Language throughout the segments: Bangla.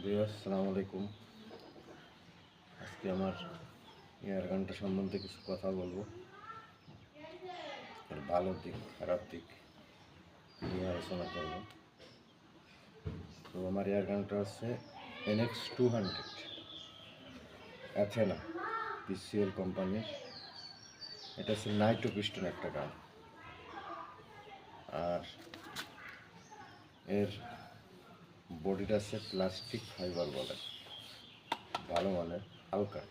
আসসালামু আলাইকুম। আজকে আমার এয়ার গানটা সম্বন্ধে কিছু কথা বলবো। এর ভালো দিক খারাপ দিক নিয়ে আলোচনা করব। তো আমার এয়ার গানটা হচ্ছে NX200 অ্যাথেনা PCL কোম্পানির। এটা হচ্ছে নাইট্রো পিস্টন একটা গান। আর এর বডিটা হচ্ছে প্লাস্টিক ফাইবার বলে, ভালো মানের, হালকা।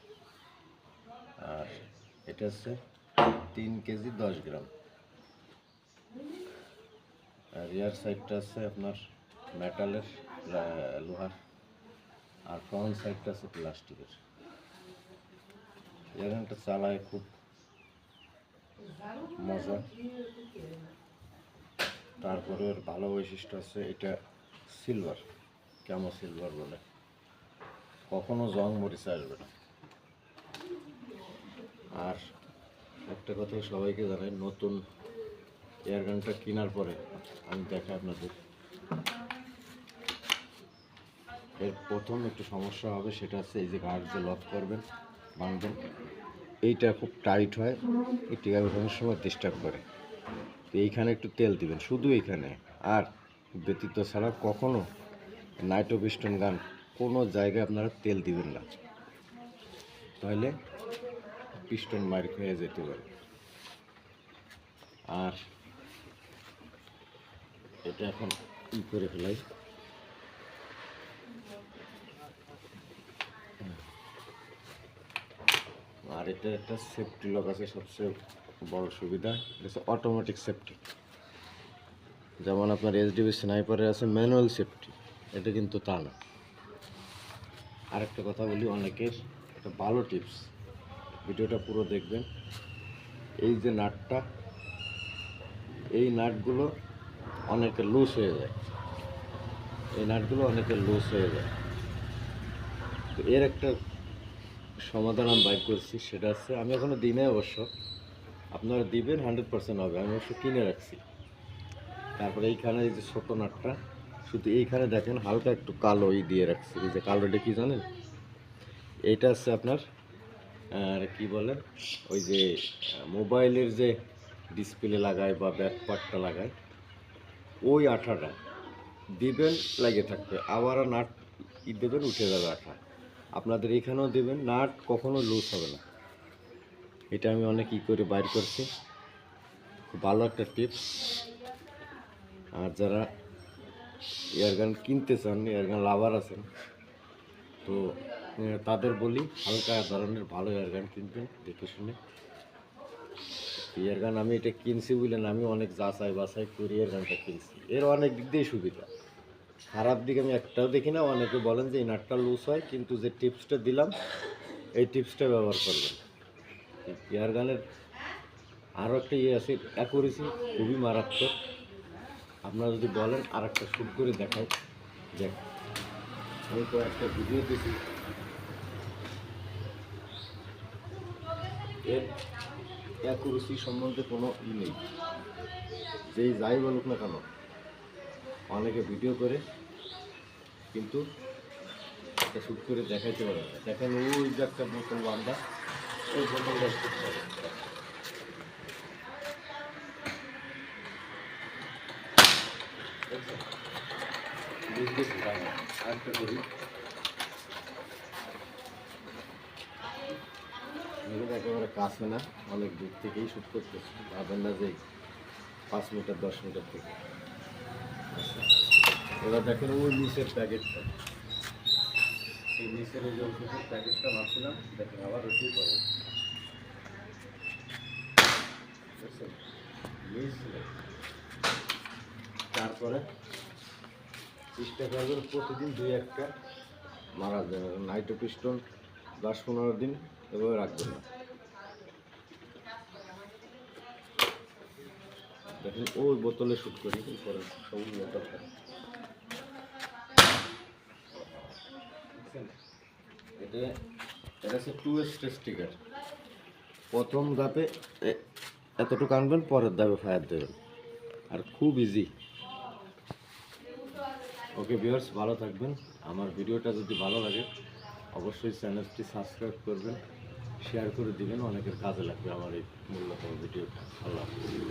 আর এটা হচ্ছে 3 কেজি 10 গ্রাম। আর রিয়ার সাইডটা আছে আপনার মেটালের, লোহার। আর ফ্রন্ট সাইডটা আছে প্লাস্টিকের। এয়ারগানটা চালায় খুব মজা। তারপরে ওর ভালো বৈশিষ্ট্য আছে, এটা সিলভার, ক্যামো সিলভার বলে, কখনো জং মরিচা আসবে না। আর একটা কথা সবাইকে জানাই, নতুন এয়ারগানটা কেনার পরে আমি দেখাই আপনাদের, এর প্রথম একটু সমস্যা হবে, সেটা হচ্ছে এই যে গার্ড যে লক করবেন, বাঁধবেন, এইটা খুব টাইট হয়, এই টিকা উঠানোর সময় ডিস্টার্ব করে। তো এইখানে একটু তেল দিবেন, শুধু এইখানে, আর ব্যতীত ছাড়া কখনো নাইট্রো পিস্টন গান কোনো জায়গায় আপনারা তেল দিবেন না, তাহলে পিস্টন মার খেয়ে যেতে পারে। আর এটা এখন করে ফেলাই। আর এটা একটা সেফটি লক আছে, সবচেয়ে বড় সুবিধা এটা হচ্ছে অটোমেটিক সেফটি। যেমন আপনার SDB স্নাইপারে আছে ম্যানুয়াল সেফটি, এটা কিন্তু তা না। আরেকটা কথা বলি, অনেকের একটা ভালো টিপস, ভিডিওটা পুরো দেখবেন। এই যে নাটটা, এই নাটগুলো অনেকে লুজ হয়ে যায়, এই নাটগুলো অনেকে লুজ হয়ে যায়। তো এর একটা সমাধান আমি বাইর করছি, সেটা হচ্ছে, আমি এখনো দিই নাই অবশ্য, আপনারা দিবেন 100% হবে, আমি অবশ্য কিনে রাখছি। তারপরে এইখানে এই যে ছোটো নাটটা, শুধু এইখানে দেখেন হালকা একটু কালো দিয়ে রাখছি। এই যে কালোটা কি জানেন, এইটা হচ্ছে আপনার আর কি বলে, ওই যে মোবাইলের যে ডিসপ্লে লাগায় বা ব্যাক পার্টটা লাগায়, ওই আঠাটা দিবেন, লাগে থাকবে, আবার নাট দেবেন, উঠে যাবে আঠা। আপনাদের এখানেও দেবেন, নাট কখনো লুজ হবে না। এটা আমি অনেক করে বাইর করছি, খুব ভালো একটা টিপস। আর যারা এয়ারগান কিনতে চান, এয়ারগান লাভার আছেন, তো তাদের বলি হালকা ধরনের ভালো এয়ারগান কিনবেন দেখে শুনে। এয়ারগান আমি এটা কিনছি বললেন, আমি অনেক যাচাই বাছাই করি এয়ারগানটা কিনছি। এর অনেক দিক দিয়ে সুবিধা, খারাপ দিক আমি একটাও দেখি না। অনেকে বলেন যে এই নাটটা লুজ হয়, কিন্তু যে টিপসটা দিলাম এই টিপসটা ব্যবহার করবেন। এয়ারগানের আরও একটা আছে, অ্যাকুরেসি খুবই মারাত্মক। আপনারা যদি বলেন আর একটা শ্যুট করে দেখাই, দেখ, আমি তো একটা ভিডিও দেখি, এর অ্যাকুরেসি সম্বন্ধে কোনো নেই। যেই যাই বলুক না কেন, অনেকে ভিডিও করে কিন্তু একটা শ্যুট করে দেখাইতে পারে না। দেখেন ওই যে একটা বোতল বান্ধা, ওই বোতলটা শ্যুট করে। আরেকটা করি, এগুলো একেবারে কাছে না, অনেক দূর থেকেই শ্যুট করতেছি, ভাবেন না যে 5 মিটার 10 মিটার থেকে। এবার দেখেন ওই নিচের প্যাকেটটা, এই নিচের ওই যে ওষুধের প্যাকেটটা ভাবছিলাম, দেখেন আবার ওষুধ পাবো, বুঝছেন, তারপরে চেষ্টা করবেন প্রতিদিন 2-1টা মারা যাবে। নাইট্রো পিস্টন 10-15 দিন এভাবে রাখবেন না। দেখেন ওই বোতলে শ্যুট করি, পরে সবুজ বোতলটা, এটা এটা হচ্ছে 2 স্টেজ ট্রিগার। প্রথম ধাপে এতটুকু আনবেন, পরের ধাপে ফায়ার দেবেন, আর খুব ইজি। ওকে ভিউয়ার্স, ভালো থাকবেন। আমার ভিডিওটা যদি ভালো লাগে অবশ্যই চ্যানেলটি সাবস্ক্রাইব করবেন, শেয়ার করে দিবেন, অনেকের কাজে লাগবে আমার এই মূল্যতম ভিডিওটা। আল্লাহ হাফেজ।